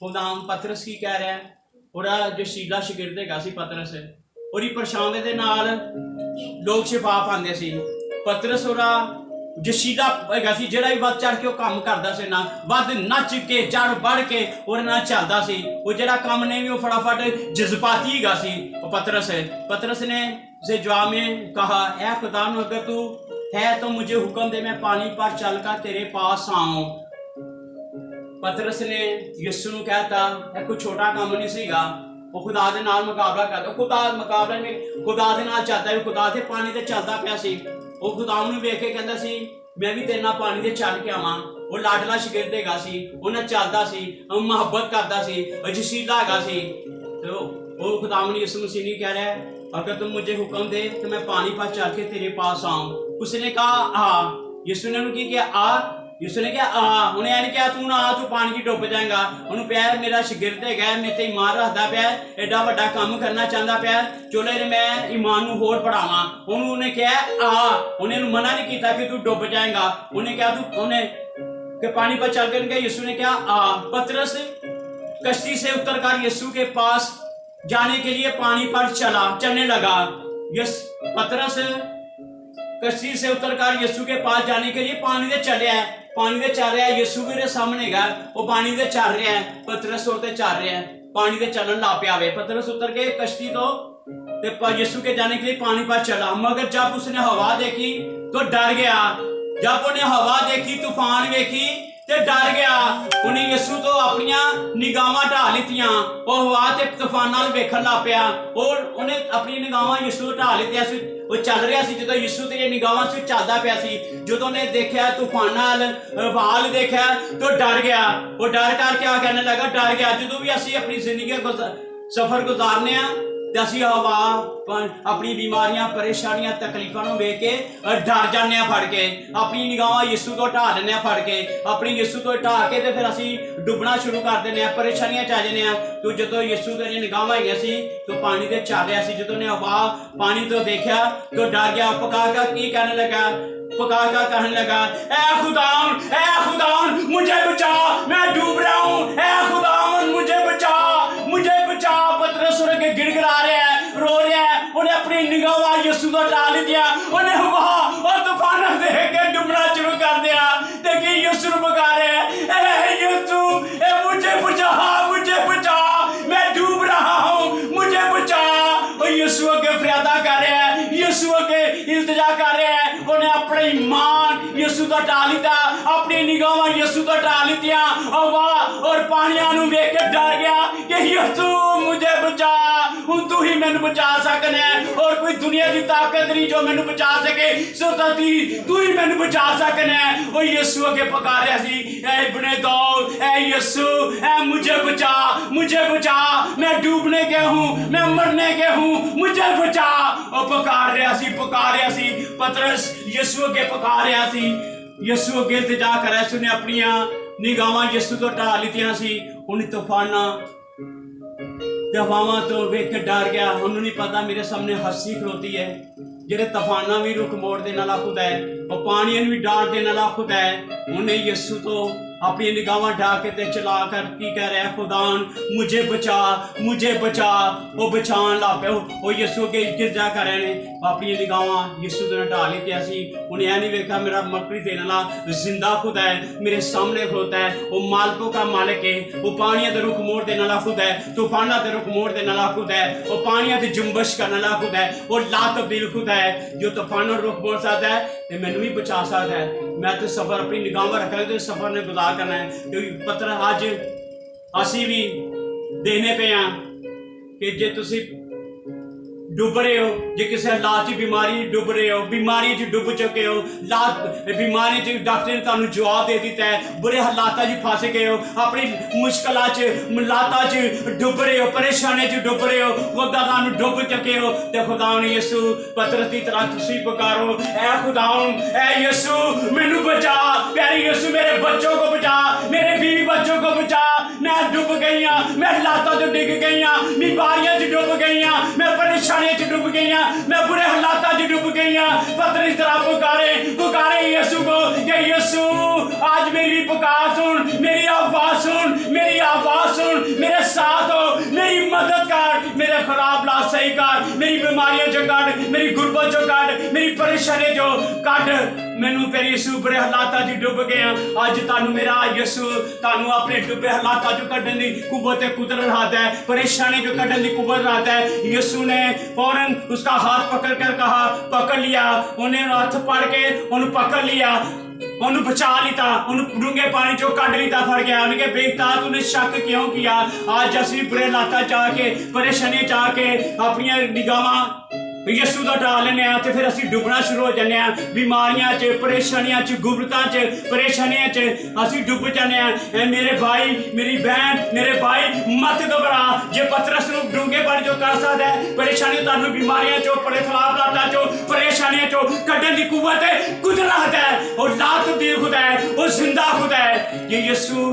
खुदावन पतरस की कह रहा है, और जो शीला शिगिरद हैगा सी पतरस, और परेशानी दे नाल लोग शिफा पाते सी। पतरस और जशीला हैगा सी, जिहड़ा भी वध चढ़ के काम करदा सी ना, वध नच के चढ़ बढ़ के और ना चलदा सी, वो जिहड़ा काम नहीं वो फटाफट जज्बाती हैगा सी। पतरस ने से जवाब में कहा, ऐ खुदा अगर तू है तो मुझे हुक्म दे, मैं पानी पर चल कर तेरे पास आऊं। पतरस ने यीशु नूं कहता, कोई छोटा काम नहीं सीगा, वो खुदा दे नाल मुकाबला करदा, खुदा मुकाबले में खुदा दे नाल चलदा है, खुदा दे पानी ते चलदा पिया सी। वो खुदा नूं वेख के कहंदा सी, मैं भी तेरे नाल पानी ते चल के आवां। वो लाडला शिगिरद हैगा सी, उन्हें चलदा सी, मुहब्बत करदा सी, जशीला हैगा सी। तो वो खुदा ने यीशु मसीह ने कह रहा है, अगर तुम मुझे हुक्म दे तो मैं पानी पर चल के तेरे पास आऊं। उसने कहा आ। यीशु ने उन्हें क्या आ, यीशु ने क्या आ, उन्हें नहीं कहा तू ना आ, तू पानी की डुब जाएगा। उन्होंने प्यार मेरा शिगिरद है, मेरे ते ईमान रखता पिया, एडा वड्डा काम करना चाहता पिया, चलो मैं ईमान नूं होर बढ़ावा। उन्होंने कहा आ, उन्हें मना नहीं किया कि तू डुब जाएगा। उन्हें कहा तू, उन्हें कि पानी पर चल कर, यीशु ने कहा आ। पतरस कश्ती से उतरकर यीशु के पास जाने के लिए पानी पर चलने लगा। यस पतरस कश्ती से उतरकर यीशु के पास जाने के लिए पानी दे चल रहा है, पानी दे चल रहा है। यीशु मेरे सामने है, वो पानी दे चल रहा है, पतरस उते चल रहा है, पानी दे चलन ला पिया वे। पतरस उतर के कश्ती तो यीशु के जाने के लिए पानी पर चला, मगर जब उसने हवा देखी तो डर गया। जब उन्हें हवा देखी, तूफान देखी ते डर गया। उन्हें यीशु तो अपनिया निगाहां ढा लितियां, वो हवा ते तूफान नाल वेखण लग पिया और उन्हें अपनी निगाहां यीशु ढा लितियां सी। वो चल रहा सी, जो यीशु तेरी निगाहां से चलदा पिया सी, जो ने देखा तूफान नाल वाल देखा तो डर गया। वो डर कर क्या कहने लगा, डर गया। जो भी असीं अपनी जिंदगी सफर गुजारने असीं हवा अपनी बीमारियां परेशानियां तकलीफां नूं वेख के डर जाने फड़ के, अपनी निगाहां यीशु तो ढा लेने फड़ के, अपनी यीशु तो ढा के ते फिर असीं डुबना शुरू कर देने, परेशानियां च आ जाने। तो जो यीशु तेरी निगाहां है सी तो पानी ते चल रहा सी, जो ने हवा पानी तो देखा तो डर गया। पका की कहने लगा, पुकार कहने लगा, ऐ खुदावन मुझे बचा, मैं डूब रहा हूँ, ऐ खुदावन मुझे बचा, मुझे बचा। पतरस के गिड़गिड़ा रहा है, रो रहा है। उन्हें अपनी निगाहां यीशु को डाल दिया, उन्हें हवा और तूफान देख के डूबना शुरू कर दिया। देखिए यीशु पुकारे, ऐ यीशु मुझे बचा, मुझे बचा, मैं डूब रहा हूँ, मुझे बचा। और यीशु अगे फरियादा कर रहा है, यीशु अगे इल्तिजा कर रहा है। उन्हें अपने ईमान यीशु तो ढा लिता, अपनी निगाहां यीशु तो ढा लितियां। हवा और पानियां नूं वेख के डर गया कि यीशु मुझे बचा, हुण तू ही मैनू बचा सकना है, और कोई दुनिया की ताकत नहीं जो मैनू बचा सके, तू ही मैनू बचा सकना है। और यीशु अगे पुकारिया सी, ऐ इब्ने दाऊद, ऐ यीशु, ऐ मुझे बचा, मुझे बचा, मैं डूबने के हूँ, मैं मरने के हूँ, मुझे बचा। और पुकार रहा सी पतरस यीशु अगे पुकार रहा सी, यीशु अगे इल्तिजा कर रहा सी। उन्हें अपनिया निगाहां यीशु तो ढा लितियां सी। उन्हें तूफाना ते हवावां तो वेख के डर गया। उन्होंने नहीं पता मेरे सामने हस्ती खलोती है, जेरे तूफाना भी रुख मोड़ देने वाला खुद है, और पानियां भी डाल देने वाला खुद है। उन्हें यीशु तो अपनी निगाहां ढा के ते चला कर की कह रहा है, खुदान मुझे बचा, मुझे बचा। वो बचान ला पे, वो यीशु के गिरजा कर रहे हैं। अपनी निगाहां यीशु ने ढा ली सी। उन्हें यह नहीं देखा मेरा मकड़ी देने वाला जिंदा खुद है, मेरे सामने खुद है, वो मालिकों का मालिक है, वो पानियां दे रुख मोड़ देने वाला खुद है, तूफाना दे रुख मोड़ देने वाला खुद है, वो पानियां दी जुम्बश करने वाला खुद है, वो ला तब्दील खुद है, जो तूफानों रुख मोड़ सकता है ते मैनू भी बचा सकता है। मैं तो सफर अपनी निगाहां रखा तो सफर ने गुजार करना है। क्योंकि पत्र अज असी भी देखने पे हाँ कि जे तुसी डुब रहे हो, जे किसी हालात च बीमारी डुब रहे हो, बीमारी च डुब चुके हो, बीमारी च डॉक्टर ने तुहानू जवाब दे दिता है, बुरे हालात च फस गए हो, अपनी मुश्किलों च हालात च डुब रहे हो, परेशानी च डुब रहे हो, खुदा तुहानू डुब चुके हो, तो खुदा ने यीशु पतरस की तरह तुसी पुकारो, ऐ खुदा, ऐ यीशु मैनू बचा, प्यारे यीशु मेरे बच्चों को बचा, मेरे बीवी बच्चों को बचा। मैं डुब गई हाँ, मैं हालातों च डिग गई हाँ, बीमारियां च डुब गई हाँ, मैं परेशानी च डुब गई हाँ, मैं बुरे हालात च डुब गई हाँ। पतरस इस तरह पुकारे यीशु को कि यीशु आज मेरी पुकार सुन, मेरी आवाज सुन, मेरी आवाज सुन, मेरे साथ हो, मेरी मदद कर, मेरे खराब लाभ सही कर, मेरी बीमारियों चो कट, मेरी गुरबत चो कट, मेरी परेशानी चो कट। मैनू तेरे यीशु बुरे हालात च डुब गया, अज तुहानू मेरा यीशु तुहानू अपने डुबे हालात चो कड्ढण दी कुव्वत कुदरत रखता है, परेशानी को कड्ढण दी कुव्वत रखता है। यीशु ने फौरन उसका हाथ पकड़ कर कहा, पकड़ लिया, उन्हें हाथ पड़ के उन्हें पकड़ लिया, उन्हें बचा लिता, उन्हें डूंगे पानी चो कट लिता फड़ गया। उनके बेख्ता तूने शक क्यों किया? आज असी बुरे हालात जाके परेशानी जाके अपनी निगाहां यीशु तो ढा लेने तो फिर असी डुबना शुरू हो जाने, बीमारियां च परेशानियां च गुरबतां च परेशानियां च असी डुब जाने। मेरे भाई मेरी बहन मेरे भाई मत घबरा, जे पतरस नूं डूंगे पानी चो कर सकदा है, परेशानी तुहानू बीमारियां चो खराब हालातां चो परेशानियां चो कड्ढण दी कुव्वत कुदरत है, और ला तब्दील खुदा है, और जिंदा खुदा है। ये यीशु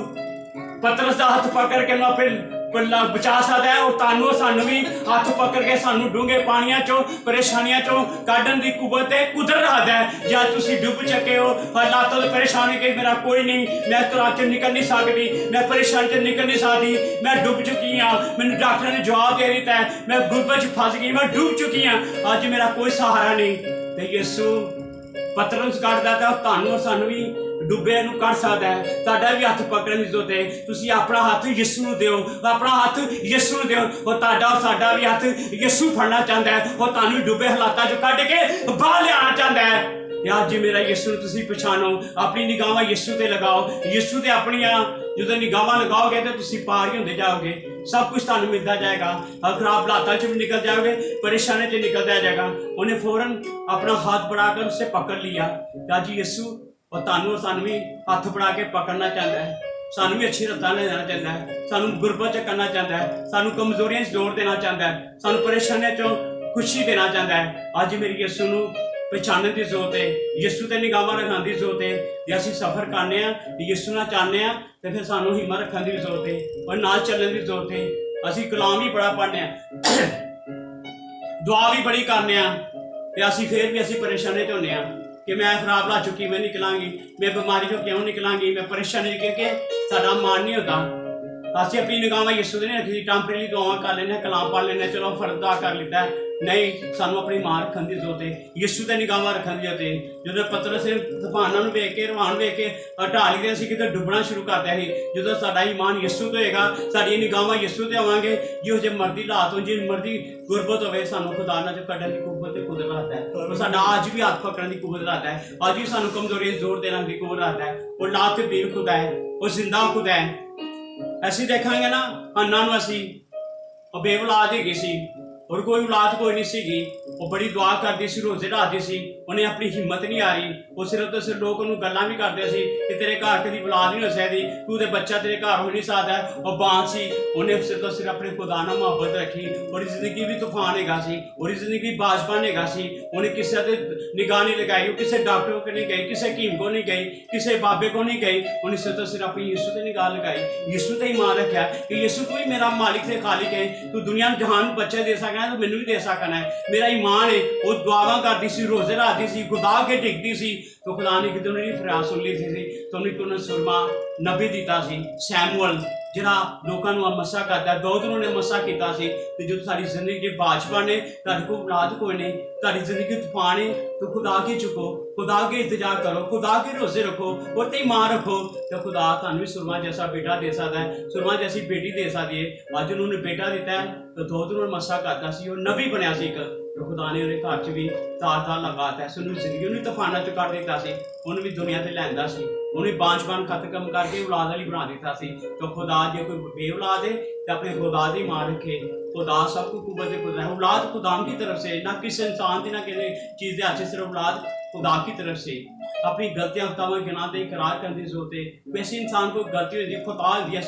पतरस दा हथ पकड़ के मैं फिर बचा सकता है और तानू सानू भी हथ पकड़ के सानू डूंगे पानिया चो परेशानियां चो काढन की कुवत है कुदरत है। या तुसी डुब चुके हो हालातों परेशानी के मेरा कोई नहीं, मैं तो रात निकल नहीं सकती, मैं परेशानी से निकल नहीं सकती, मैं डुब चुकी हाँ, मैंने डॉक्टर ने जवाब दे दिता है, मैं गुरबत फस गई, मैं डूब चुकी हाँ, अज मेरा कोई सहारा नहीं। तो यीशु पतरस कढ़दा था तानू सानू भी डुबे नूं कढ़ सकदा है। तुहाडा भी हथ पकड़न की जरूरत है, तुसीं अपना हथ यीशु नूं दिओ, अपना हथ यीशु नूं दिओ और तुहाडा और साडा भी हथ यीशु फड़ना चाहता है और तुहानूं डुबे हालातां चों कढ के बाहर लिआना चाहता है। या अज मेरा यीशु नूं तुसीं पछाणो, अपनी निगाहां यीशु ते लगाओ, यीशु ते अपनियां जो निगाहां लगाओगे तो तुसीं पार ही होंदे जाओगे, सब कुछ तुहानूं मिलता जाएगा, खराब हालातां च भी निकल जाओगे, परेशानी च निकलता जाएगा। उन्हें फौरन अपना हाथ बढ़ाकर उससे पकड़ लिया। अज यीशु और तानू सानू भी हथ बढ़ा के पकड़ना चाहता है, सानू भी अच्छी रत्ता लेना चाहता है, सानू गुरबत च करना चाहता है, सानू कमजोरियां जोर देना चाहता है, सानू परेशानियों चो खुशी देना चाहता है। अज मेरी यीशु नूं पहचानने की जरूरत है, यीशु ते निगाहां रखने की जरूरत है। जे असीं सफर करने यीशु नाल चाहते हैं तो फिर सानू हिम्मत रखने की जरूरत है और नाल चलने की जरूरत है। असीं कलाम भी बड़ा पढ़ने दुआ भी बड़ी करने ते असीं फिर भी असीं परेशानी च होंदे कि मैं खराब ला चुकी, मैं निकलांगी, मैं बीमारी चो क्यों निकलांगी, मैं परेशानी क्योंकि साडा मान नहीं होता। असीं अपनी निगाहां यीशु दे नहीं रखी, टैंपरेरी दुआवां कर लेने, कलाम पढ़ लेने, चलो फर्ज अदा कर लिता है, नहीं सानू अपनी मां रखने की जरूरत है, यीशु ते निगाहां रखने की जरूरत है। जो पतरस तूफानां नूं वेख के रवान वेख के ढाली दे असीं किते डुबना शुरू कर दिया सी, जो साडा ईमान यीशु ते होएगा, साडी निगाहां यीशु ते आवांगे, जिहो जे मर्जी हालात हो, जिह मर्जी गुरबत होवे, सानू खुदा नाल कड्ढण दी कुव्वत ते कुदरत रखता है। और साडा अज भी हाथ पकड़ने की कुव्वत रखता है, अज भी सानू कमजोरी जोर देने की कुव्वत रखता है। और ला तब्दील खुदा है, और जिंदा खुदा है। असीं देखांगे ना अन्ना नूं असीं बेऔलाद हैगी सी और कोई औलाद कोई नहीं सीगी, वो बड़ी दुआ करती सी, रोजे रखती सी, उन्हें अपनी हिम्मत नहीं आ रही, वो सिर्फ तो सिर्फ लोग उन्होंने गल्लां भी करते सी कि तेरे घर कभी औलाद नहीं हो सकती, तू तो बच्चा तेरे घर हो नहीं सकता है। और बांझ सी, उन्हें सिर्फ तो सिर्फ अपने खुदा नाल मुहब्बत रखी, और जिंदगी भी तूफान हैगा सी, और जिंदगी बाजपान हैगा सी, उन्हें किसी ते निगाह नहीं लगाई, वो किसी डॉक्टर को नहीं गई, किसी हकीम को नहीं गई, किसी बाबे को नहीं गई, उन्हें सिर्फ तो सिर्फ अपनी यीशु ते निगाह लगाई, यीशु ते ईमान रखा कि यीशु तू ही मेरा मालिक ते खालिक है, तू दुनिया जहान बच्चे दे सकना है तो मैनू भी दे सकना है। मेरा ईमान है, वो दुआवां करती सी, रोजे रखती सी, खुदा के टिकती सी, तो खुदा ने कितने उन्हें फरियाद सुन ली थी, तो उन्हें सुरमा नबी दिता सी सैमुअल, जिहड़ा लोकां नूं मसा करदा, दाऊद ने मसा कीता सी। ते जो साडी जिंदगी बाजपा ने, तुहाडे कोल औलाद कोई नहीं, तुहाडी जिंदगी तूफान है, तो खुदा के चुको, खुदा के इंतजार करो, खुदा के रोजे रखो और ते ईमान रखो, तो खुदा तुहानूं भी सुरमा जैसा बेटा दे सकदा है, सुरमा जैसी बेटी दे सकदी है। अज उन्होंने बेटा दिता है, तो दाऊद ने मसा करदा सी, और नबी बनया सी एक, तो खुदा ने उन्हें घर च भी तार लगाता है, सुनू जिंदगी उन्हें तूफाना च कर दिता सी, उन्हें भी दुनिया ते लैंदा सी, उन्हें बांझपन खत्म करके औलाद वाली बना दिता सी। तो खुदा जो कोई बे औलाद है तो अपने खुदा की मान रखे, खुदा सब कुछ कुव्वत खुदा है, औलाद खुदा की तरफ से, ना किसी इंसान की ना किसी चीज़ के हाथ से, सिर्फ औलाद खुदा की तरफ से। अपनी गलतियां खुदावन गिना दे इकरार करने की जरूरत है। वैसे इंसान को गलती होती है, खुदा होती है,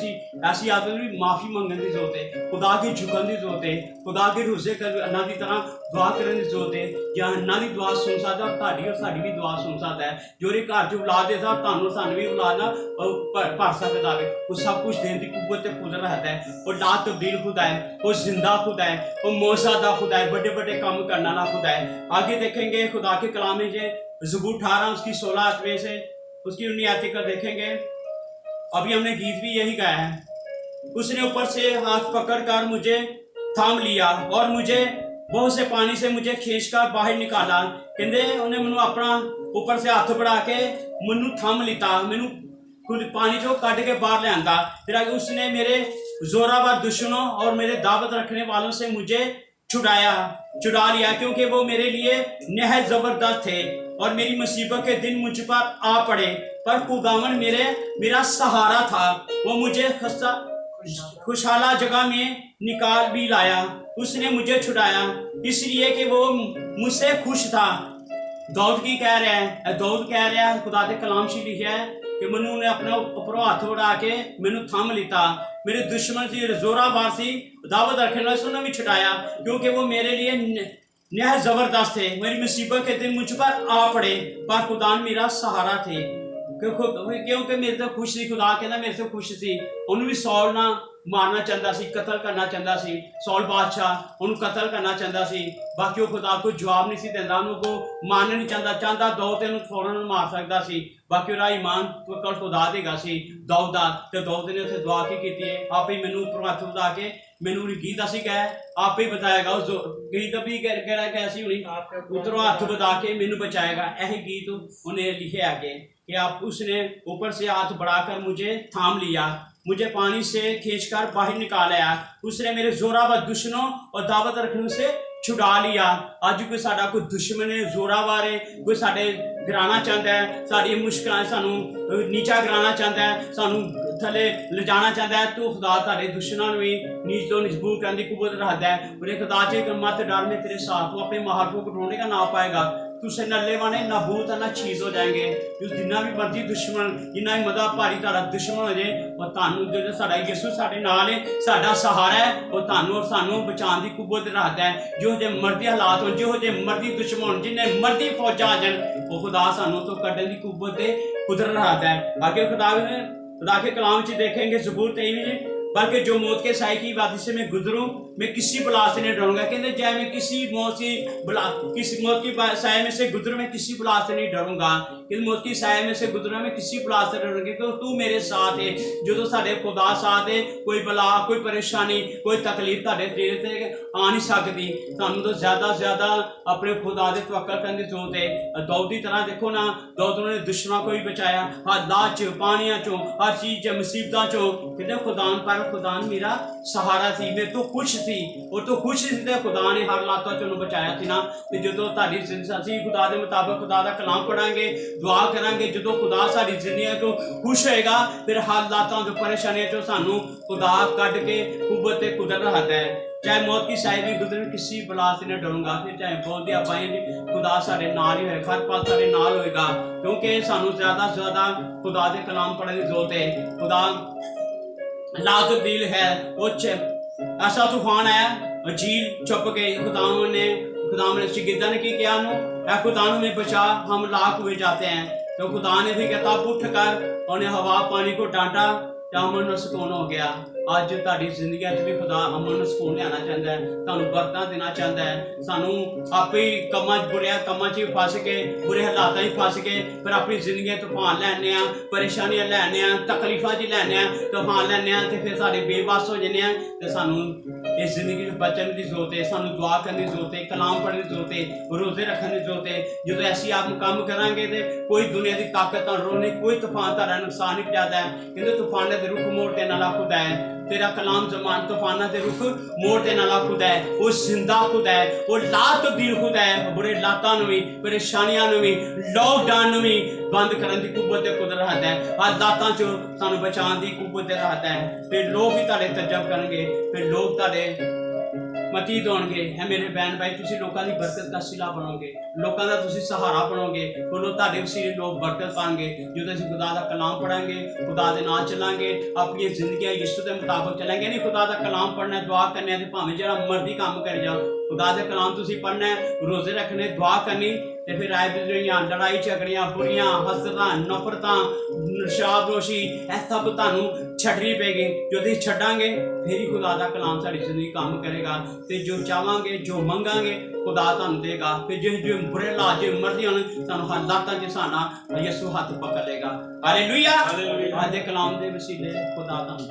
ऐसी आदत भी माफ़ी मंगने की जरूरत है, खुदा के झुकने की जरूरत है, खुदा के रोजे कर अन्ना की तरह दुआ करने की जरूरत है। या अन्ना की दुआ सुन सकता है और ताड़ी और साड़ी भी दुआ सुन सकता है, जो घर च औलाद दे साथ तुहानूं सानूं भी औलाद ना भर सकता है, वो सब कुछ देने की कुव्वत खुदा रखता है। और ला तब्दील खुदा है, वो जिंदा खुदा है, वो मौजूदा खुदा है, बड़े बड़े काम करने वाला खुदा है। आगे देखेंगे खुदा के कलाम में ज़बूर 18 उसकी 16 में से उसकी 19 आयत तक देखेंगे। अभी हमने गीत भी यही गाया है। उसने ऊपर से हाथ पकड़कर मुझे थाम लिया और मुझे बहुत से पानी से मुझे खींचकर बाहर निकाला। कहते उन्हें मैनू अपना ऊपर से हाथ बढ़ा के मैनू थाम लिता, मैनू पानी चो कट के बाहर लिया। फिर आगे उसने मेरे जोरावर दुश्मनों और मेरे दावत रखने वालों से मुझे छुड़ा लिया, क्योंकि वो मेरे लिए नहायत जबरदस्त थे और मेरी मुसीबत के दिन मुझ पर आ पड़े। पर खुदावन मेरा सहारा था, वो मुझे खुशहाला जगह में निकाल भी लाया। उसने मुझे छुड़ाया इसलिए कि वो मुझसे खुश था। दाऊद की कह रहा है, दाऊद कह रहा है, खुदा के कलाम से लिखा है कि मैनू ने अपने ऊपर हाथ बढ़ा के मैनू थम लिता। मेरे दुश्मन से जोरावर सी दावत रखने वाले उन्होंने भी छुड़ाया, क्योंकि वो मेरे लिए नहायत जबरदस्त थे। मेरी मुसीबत के दिन मुझ पर आ पड़े, पर खुदा मेरा सहारा थे। क्योंकि मेरे तो खुश सी, खुदा कहना मेरे तो खुश सी। उन्होंने भी सौल ना मारना चाहता सी, कतल करना चाहता सी, सौल बादशाह उन्होंने कतल करना चाहता सी, बाकी वो खुदा को जवाब नहीं सी देता, उन्होंने मारना नहीं चाहता दो तो फौरन मार सकता सी, बाकी उसका ईमान कल खुदा देगा सी दाऊद दा। ते दाऊद ने उत्थे दुआ की कीती है, आप ही मैनू उपरों हत्थ बता के मैनू गीत असी कह आप ही बताएगा, उस गीत भी कहना कह सी हुई उधरों हत्थ बता के मैनू बचाएगा। यही गीत उन्हें लिखे आगे कि आप उसने ऊपर से हाथ बढ़ाकर मुझे थाम लिया, मुझे पानी से खींचकर बाहर निकाला, उसने मेरे जोरावर दुश्मनों और दावत रखने से छुड़ा लिया। अज कोई साडा कोई दुश्मन है, जोरावर है, कोई साडे गिराना चाहता है, साड़ी मुश्किलें सानू नीचा गिराना चाहता है, सानू थले ले जाना चाहता है, तो खुदा तारे दुश्मनों भी नीच तो मजबूर करने की कुव्वत रखता है। और एक खुदा चे मत डर में तेरे साथ, वो अपने महारतों को ढूंढने का ना पाएगा, तुझसे नल्ले वाने ना भूत ना चीज हो जाएंगे। जिन्ना भी मर्जी दुश्मन जिन्ना भी मदा भारी तारा दुश्मन हो जाए, और तानू जो साडा यीशु साडे नाल है, साडा सहारा है, और तानू और सानू बचाने की कुव्वत रखता है। जो जे मर्जी हालात हो, जो जे मर्जी दुश्मन जिन्हें मर्जी फौजा आ जाए, वो खुदा सानू तो कढ़ने की कुव्वत कुदरत रखता है। आगे खुदा के कलाम च देखेंगे ज़बूर 23, बल्कि जो मौत के साए की वादी से मैं गुजरूं, मैं किसी बला से नहीं डरूंगा। कहते जय मैं किसी मौत की साए में से गुजरूं, मैं किसी बला से नहीं डरूंगा। कि मौत की साए में से गुजरूं, मैं किसी बला से डरूंगा, क्योंकि तू मेरे साथ है। जो तो साडे खुदा साथ है, कोई बला कोई परेशानी कोई तकलीफ ताडे तेरे ते आ नहीं सकती। सानू तो ज्यादा से ज्यादा अपने खुदा दे तवक्कल करने की जरूरत है। दाऊद की तरह देखो ना, दाऊद ने दुश्मनों को भी बचाया, हालात च पानियां चो हर चीज मुसीबतों चो। कहते खुदान पर खुदान मेरा सहारा सी, मैं तो खुश सी, और तो खुश सी ते खुदा ने हर हालातों चों बचाया सी ना। ते जो ताड़ी जिंदगी खुदा के मुताबिक खुदा का कलाम पढ़ांगे, दुआ करांगे, जो खुदा साडी जिंदगी तो खुश होएगा, फिर हालातों जो परेशानियों चो सानू खुदा कढ़ के कुव्वत ते कुदरत रखता है। चाहे मौत की साए भी गुजरे, किसी बला से नहीं डरूंगा। फिर चाहे बहुत दिया पाए खुदा साडे नाल ही होएगा, हर पास साडे नाल होएगा, क्योंकि सानू ज्यादा से ज्यादा खुदा के कलाम पढ़ने की जरूरत है। खुदा ला तब्दील है, वो ऐसा तूफान आया, झील चुप गई। खुदाम ने शिगिदा ने की किया, खुदा में बचा, हम लाख हुए जाते हैं। तो खुदा ने भी कहता उठ कर, उन्हें हवा पानी को डांटा, तो अमन सुकून हो गया। अज तुहाडी जिंदगी भी खुदा अमन सुकून लियाना चाहता है, तुहानू बरकतां देना चाहता है। सानू आपे ही कम्मां बुरे कम्मां च फस के, बुरे हालातां च फस के, फिर अपनी जिंदगी तूफान लैने आ, परेशानियां लैने आ, तकलीफां च लैने आ, तूफान लैने आ, ते फिर साडे बेबस हो जाने आ। ते सानू इस जिंदगी च बचने की जरूरत है, सानू दुआ करने की जरूरत है, कलाम पढ़ने की जरूरत है, रोजे रखने की जरूरत है। जो ऐसी आप काम करांगे तो कोई दुनिया की ताकत रोने, कोई तूफान तारा नुकसान नहीं पहुंचाता है। कहते तूफान के रुख मोड़ देने वाला खुदा है, तेरा कलाम जमान तूफाना के रुख मोड़ देने वाला खुदा है। वो जिंदा खुदा है, वो ला तब्दील खुदा है। बुरे लातां नूं भी, परेशानियां नूं भी, लॉकडाउन नूं भी बंद करने की कुव्वत कुदरत रखता है। हालातां चों सानू बचाने की कुव्वत रखता है। फिर लोग भी तुहाडे तजब करनगे, फिर लोग तुहाडे मतीत होणगे। है मेरे बहन भाई, तुसीं लोकां दी बरकत का सिला बनोगे, लोकां दा तुसीं सहारा बनोगे, बोलो तुहाडे वसीले लोग बरकत पाएंगे। जो असीं खुदा दा कलाम पढ़ांगे, खुदा दे नाल चलांगे, अपनी जिंदगी यीशु दे मुताबिक चलांगे। नहीं खुदा दा कलाम पढ़ना, दुआ करने, भावें जिहड़ा मर्जी काम करी जाओ, खुदा दे कलाम तुसीं पढ़ना है, रोजे रखने, दुआ करनी, ते फिर आए गुजरियां लड़ाई झगड़ियां बुरियां हसरतां नफरतां नशाब नोशी यह सब तुहानू छड्डनी पेगी। जो असीं छड्डांगे फिर ही खुदा दा कलाम साडी जिंदगी काम करेगा। ते जो चाहांगे, जो मंगांगे, खुदा तुहानू देगा। फिर जो बुरे हालात जो मर्जी होण, सानू हालातां च साडा यीशु हत्थ पकड़ लेगा। हालेलुया। आज दे कलाम दे वसीले खुदा तुहानू